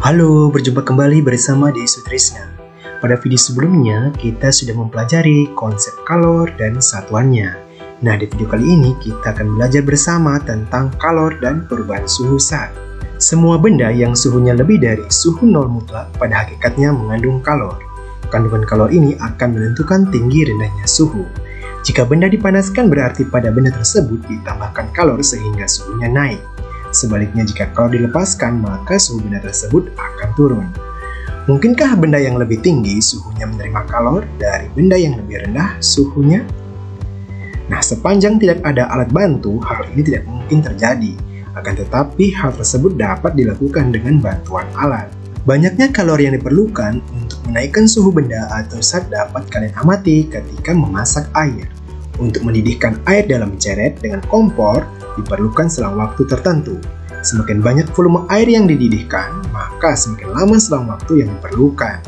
Halo, berjumpa kembali bersama Desu Trisna. Pada video sebelumnya, kita sudah mempelajari konsep kalor dan satuannya. Nah, di video kali ini kita akan belajar bersama tentang kalor dan perubahan suhu zat. Semua benda yang suhunya lebih dari suhu nol mutlak pada hakikatnya mengandung kalor. Kandungan kalor ini akan menentukan tinggi rendahnya suhu. Jika benda dipanaskan berarti pada benda tersebut ditambahkan kalor sehingga suhunya naik. Sebaliknya jika kalor dilepaskan maka suhu benda tersebut akan turun. Mungkinkah benda yang lebih tinggi suhunya menerima kalor dari benda yang lebih rendah suhunya? Nah, sepanjang tidak ada alat bantu, hal ini tidak mungkin terjadi. Akan tetapi hal tersebut dapat dilakukan dengan bantuan alat. Banyaknya kalori yang diperlukan untuk menaikkan suhu benda atau zat dapat kalian amati ketika memasak air. Untuk mendidihkan air dalam ceret dengan kompor diperlukan selang waktu tertentu. Semakin banyak volume air yang dididihkan, maka semakin lama selang waktu yang diperlukan.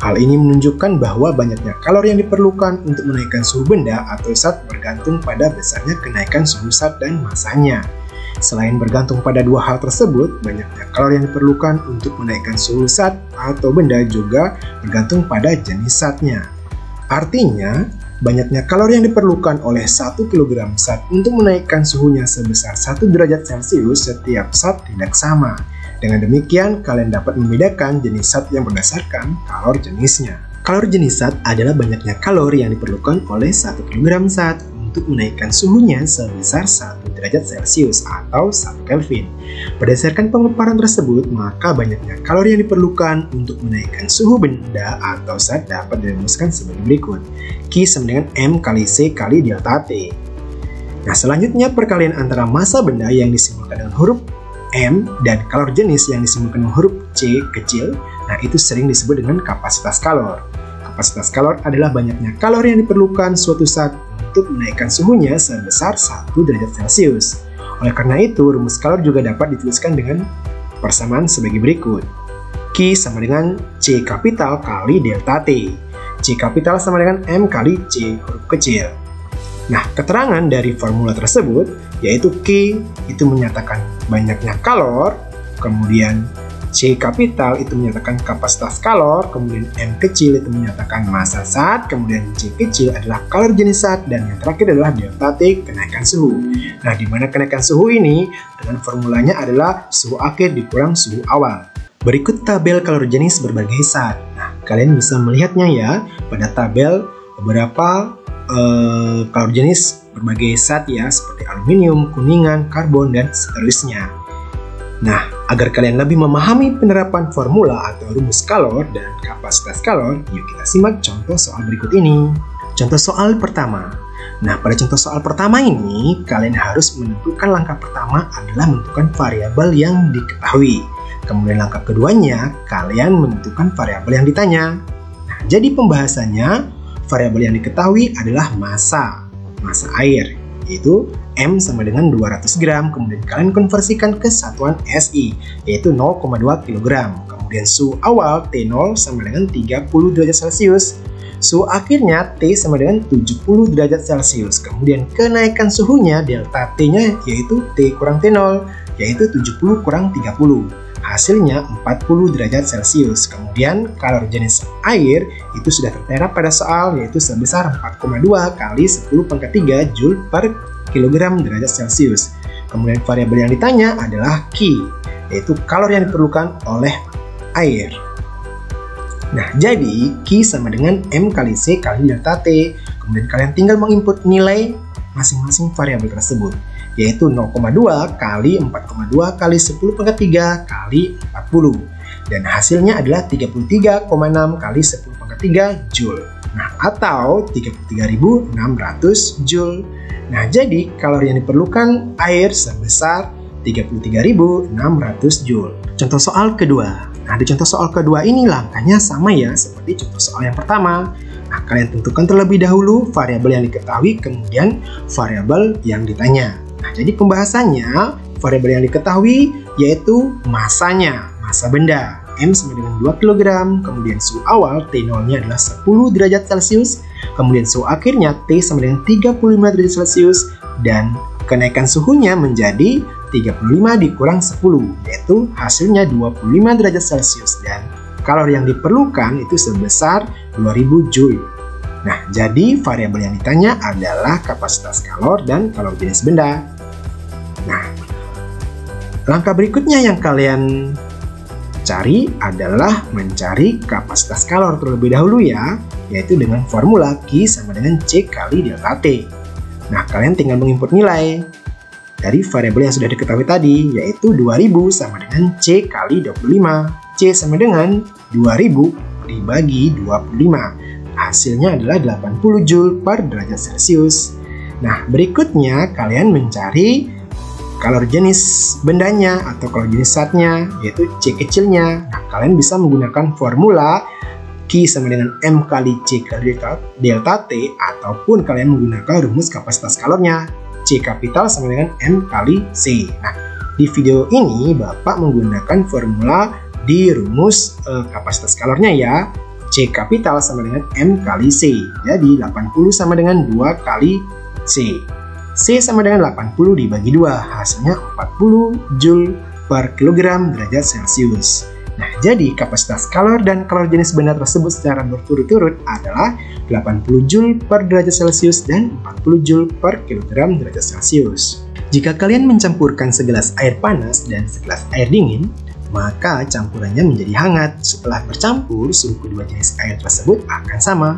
Hal ini menunjukkan bahwa banyaknya kalori yang diperlukan untuk menaikkan suhu benda atau zat bergantung pada besarnya kenaikan suhu zat dan masanya. Selain bergantung pada dua hal tersebut, banyaknya kalori yang diperlukan untuk menaikkan suhu zat atau benda juga bergantung pada jenis zatnya. Artinya, banyaknya kalori yang diperlukan oleh 1 kg zat untuk menaikkan suhunya sebesar 1 derajat Celcius setiap zat tidak sama. Dengan demikian, kalian dapat membedakan jenis zat yang berdasarkan kalor jenisnya. Kalor jenis zat adalah banyaknya kalori yang diperlukan oleh 1 kg zat untuk menaikkan suhunya sebesar 1 derajat Celcius atau 1 Kelvin. Berdasarkan pemaparan tersebut, maka banyaknya kalori yang diperlukan untuk menaikkan suhu benda atau zat dapat dirumuskan sebagai berikut. Q sama dengan M kali C kali delta T. Nah, selanjutnya perkalian antara massa benda yang disimbolkan dengan huruf M dan kalor jenis yang disimbolkan dengan huruf C kecil, nah itu sering disebut dengan kapasitas kalor. Kapasitas kalor adalah banyaknya kalori yang diperlukan suatu zat untuk menaikkan suhunya sebesar 1 derajat Celcius. Oleh karena itu, rumus kalor juga dapat dituliskan dengan persamaan sebagai berikut. Q sama dengan C kapital kali delta T. C kapital sama dengan M kali C huruf kecil. Nah, keterangan dari formula tersebut, yaitu Q itu menyatakan banyaknya kalor, kemudian C kapital itu menyatakan kapasitas kalor, kemudian M kecil itu menyatakan massa zat, kemudian C kecil adalah kalor jenis zat, dan yang terakhir adalah delta T, kenaikan suhu. Nah, di mana kenaikan suhu ini dengan formulanya adalah suhu akhir dikurang suhu awal. Berikut tabel kalor jenis berbagai zat. Nah, kalian bisa melihatnya ya pada tabel beberapa kalor jenis berbagai zat ya, seperti aluminium, kuningan, karbon, dan seterusnya. Nah, agar kalian lebih memahami penerapan formula atau rumus kalor dan kapasitas kalor, yuk kita simak contoh soal berikut ini. Contoh soal pertama. Nah, pada contoh soal pertama ini, kalian harus menentukan langkah pertama adalah menentukan variabel yang diketahui. Kemudian langkah keduanya, kalian menentukan variabel yang ditanya. Nah, jadi pembahasannya, variabel yang diketahui adalah massa air, yaitu M sama dengan 200 gram, kemudian kalian konversikan ke satuan SI, yaitu 0,2 kg. Kemudian suhu awal T0 sama dengan 30 derajat Celcius. Suhu akhirnya T sama dengan 70 derajat Celcius. Kemudian kenaikan suhunya delta T-nya yaitu T kurang T0, yaitu 70 kurang 30. Hasilnya 40 derajat Celcius. Kemudian kalor jenis air itu sudah tertera pada soal, yaitu sebesar 4,2 kali 10 pangkat 3 Joule per kilogram derajat Celcius. Kemudian variabel yang ditanya adalah Q, yaitu kalor yang diperlukan oleh air. Nah, jadi Q sama dengan M kali C kali delta T. Kemudian kalian tinggal menginput nilai masing-masing variabel tersebut, yaitu 0,2 kali 4,2 kali 10 pangkat 3 kali 40. Dan hasilnya adalah 33,6 kali 10 pangkat 3 Joule. Nah, atau 33.600 Joule. Nah, jadi kalori yang diperlukan air sebesar 33.600 Joule. Contoh soal kedua. Nah, di contoh soal kedua ini langkahnya sama ya seperti contoh soal yang pertama. Nah, kalian tentukan terlebih dahulu variabel yang diketahui, kemudian variabel yang ditanya. Nah, jadi pembahasannya, variabel yang diketahui yaitu massanya, massa benda. M sama dengan 2 kg, kemudian suhu awal T0-nya adalah 10 derajat Celcius, kemudian suhu akhirnya T sama dengan 35 derajat Celcius, dan kenaikan suhunya menjadi 35 dikurang 10, yaitu hasilnya 25 derajat Celcius, dan kalori yang diperlukan itu sebesar 2000 Joule. Nah, jadi variabel yang ditanya adalah kapasitas kalor dan kalor jenis benda. Nah, langkah berikutnya yang kalian cari adalah mencari kapasitas kalor terlebih dahulu ya, yaitu dengan formula Q sama dengan C kali delta T. Nah, kalian tinggal menginput nilai dari variabel yang sudah diketahui tadi, yaitu 2000 sama dengan C kali 25. C sama dengan 2000 dibagi 25. Hasilnya adalah 80 Joule per derajat Celcius. Nah, berikutnya kalian mencari kalor jenis bendanya atau kalor jenis zatnya, yaitu C kecilnya. Nah, kalian bisa menggunakan formula Q sama dengan M kali C kali delta T, ataupun kalian menggunakan rumus kapasitas kalornya, C kapital sama dengan M kali C. Nah, di video ini Bapak menggunakan formula di rumus kapasitas kalornya ya, C kapital sama dengan M kali C. Jadi 80 sama dengan 2 kali C. C sama dengan 80 dibagi 2, hasilnya 40 Joule per kilogram derajat Celcius. Nah, jadi kapasitas kalor dan kalor jenis benda tersebut secara berturut-turut adalah 80 Joule per derajat Celcius dan 40 Joule per kilogram derajat Celcius. Jika kalian mencampurkan segelas air panas dan segelas air dingin, maka campurannya menjadi hangat. Setelah bercampur, suhu kedua jenis air tersebut akan sama.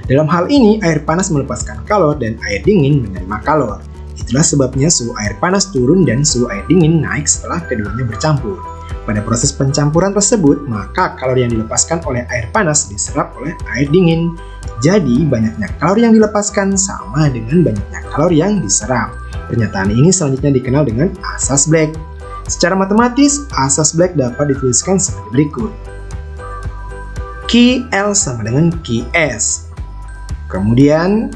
Dalam hal ini, air panas melepaskan kalor dan air dingin menerima kalor. Itulah sebabnya suhu air panas turun dan suhu air dingin naik setelah keduanya bercampur. Pada proses pencampuran tersebut, maka kalor yang dilepaskan oleh air panas diserap oleh air dingin. Jadi, banyaknya kalor yang dilepaskan sama dengan banyaknya kalor yang diserap. Pernyataan ini selanjutnya dikenal dengan asas Black. Secara matematis, asas Black dapat dituliskan sebagai berikut. QL sama dengan QS. Kemudian,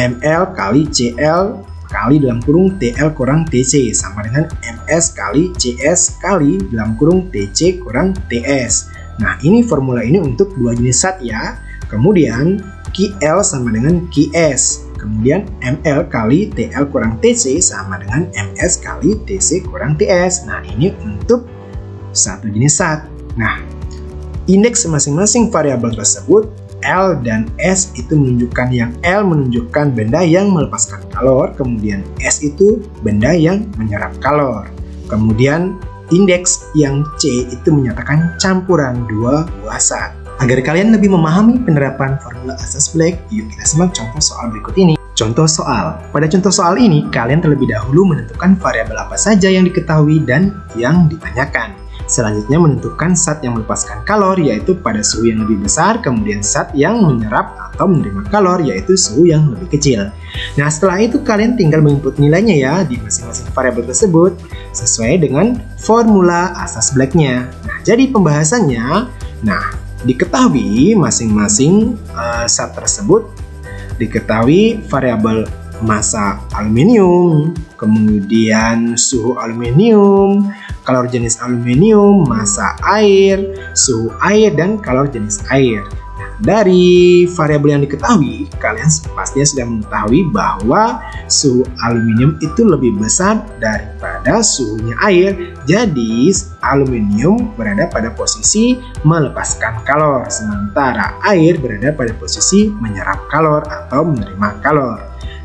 ML kali CL kali dalam kurung TL kurang TC sama dengan MS kali CS kali dalam kurung TC kurang TS. Nah, ini formula ini untuk dua jenis zat ya. Kemudian, QL sama dengan QS. Kemudian, ML kali TL kurang TC sama dengan MS kali TC kurang TS. Nah, ini untuk satu jenis zat. Nah, indeks masing-masing variabel tersebut L dan S itu menunjukkan, yang L menunjukkan benda yang melepaskan kalor, kemudian S itu benda yang menyerap kalor. Kemudian indeks yang C itu menyatakan campuran dua buah zat. Agar kalian lebih memahami penerapan formula asas Black, yuk kita simak contoh soal berikut ini. Contoh soal. Pada contoh soal ini, kalian terlebih dahulu menentukan variabel apa saja yang diketahui dan yang ditanyakan. Selanjutnya menentukan zat yang melepaskan kalor, yaitu pada suhu yang lebih besar, kemudian zat yang menyerap atau menerima kalor, yaitu suhu yang lebih kecil. Nah, setelah itu kalian tinggal menginput nilainya ya di masing-masing variabel tersebut sesuai dengan formula asas Black-nya. Nah, jadi pembahasannya, diketahui masing-masing zat tersebut, diketahui variabel massa aluminium, kemudian suhu aluminium, kalor jenis aluminium, massa air, suhu air, dan kalor jenis air. Nah, dari variabel yang diketahui, kalian pastinya sudah mengetahui bahwa suhu aluminium itu lebih besar daripada suhunya air. Jadi, aluminium berada pada posisi melepaskan kalor, sementara air berada pada posisi menyerap kalor atau menerima kalor.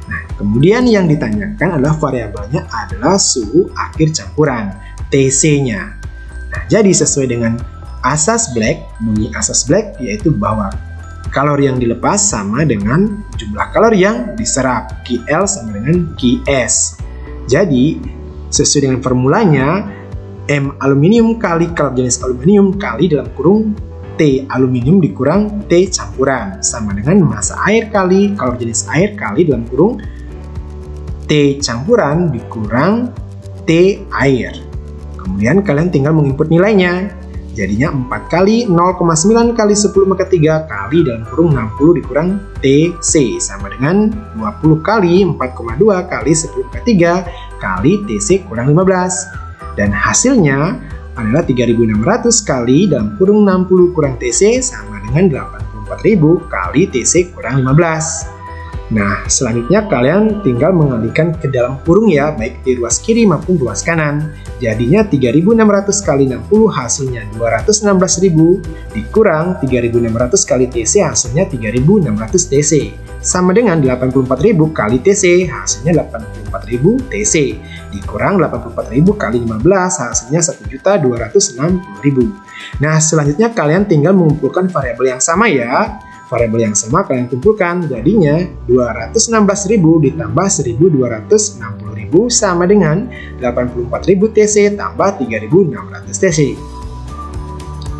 Nah, kemudian yang ditanyakan adalah variabelnya adalah suhu akhir campuran, TC-nya. Nah, jadi sesuai dengan asas Black, bunyi asas Black yaitu bahwa kalor yang dilepas sama dengan jumlah kalor yang diserap, QL sama dengan QS. Jadi, sesuai dengan formulanya, M aluminium kali kalor jenis aluminium kali dalam kurung T aluminium dikurang T campuran sama dengan massa air kali kalor jenis air kali dalam kurung T campuran dikurang T air. Kemudian kalian tinggal menginput nilainya. Jadinya 4 kali 0,9 kali 10 maka 3 kali dalam kurung 60 dikurang TC sama dengan 20 kali 4,2 kali 10 maka 3 kali TC kurang 15. Dan hasilnya adalah 3.600 kali dalam kurung 60 kurang TC sama dengan 84.000 kali TC kurang 15. Nah, selanjutnya kalian tinggal mengalihkan ke dalam kurung ya, baik di ruas kiri maupun ruas kanan. Jadinya 3.600 kali 60 hasilnya 216.000, dikurang 3.600 kali TC hasilnya 3.600 TC. Sama dengan 84.000 kali TC hasilnya 84.000 TC, dikurang 84.000 kali 15 hasilnya 1.260.000. Nah, selanjutnya kalian tinggal mengumpulkan variabel yang sama ya. Variabel yang sama kalian kumpulkan, jadinya 216.000 ditambah 1.260.000 sama dengan 84.000 TC tambah 3.600 TC.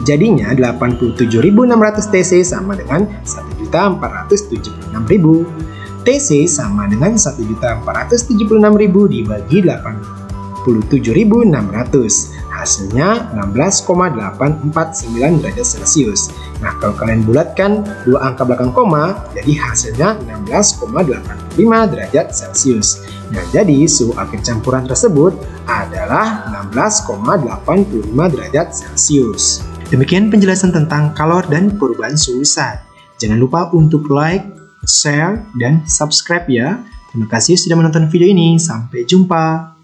Jadinya 87.600 TC sama dengan 1.476.000. TC sama dengan 1.476.000 dibagi 87.600. Hasilnya 16,849 derajat Celcius. Nah, kalau kalian bulatkan dua angka belakang koma, jadi hasilnya 16,85 derajat Celcius. Nah, jadi suhu akhir campuran tersebut adalah 16,85 derajat Celcius. Demikian penjelasan tentang kalor dan perubahan suhu zat. Jangan lupa untuk like, share, dan subscribe ya. Terima kasih sudah menonton video ini. Sampai jumpa.